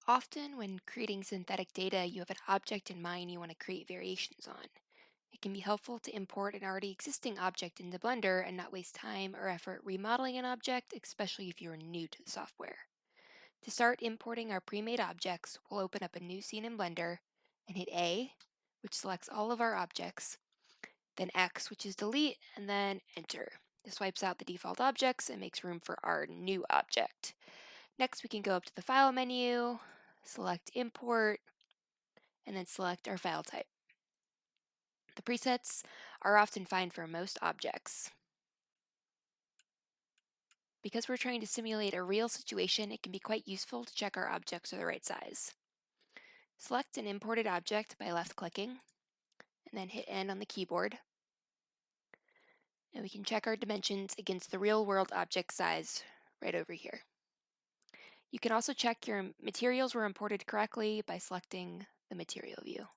Often, when creating synthetic data, you have an object in mind you want to create variations on. It can be helpful to import an already existing object into Blender and not waste time or effort remodeling an object, especially if you're new to the software. To start importing our pre-made objects, we'll open up a new scene in Blender and hit A, which selects all of our objects, then X, which is delete, and then Enter. This wipes out the default objects and makes room for our new object. Next, we can go up to the File menu, select Import, and then select our file type. The presets are often fine for most objects. Because we're trying to simulate a real situation, it can be quite useful to check our objects are the right size. Select an imported object by left-clicking, and then hit N on the keyboard. And we can check our dimensions against the real-world object size right over here. You can also check your materials were imported correctly by selecting the material view.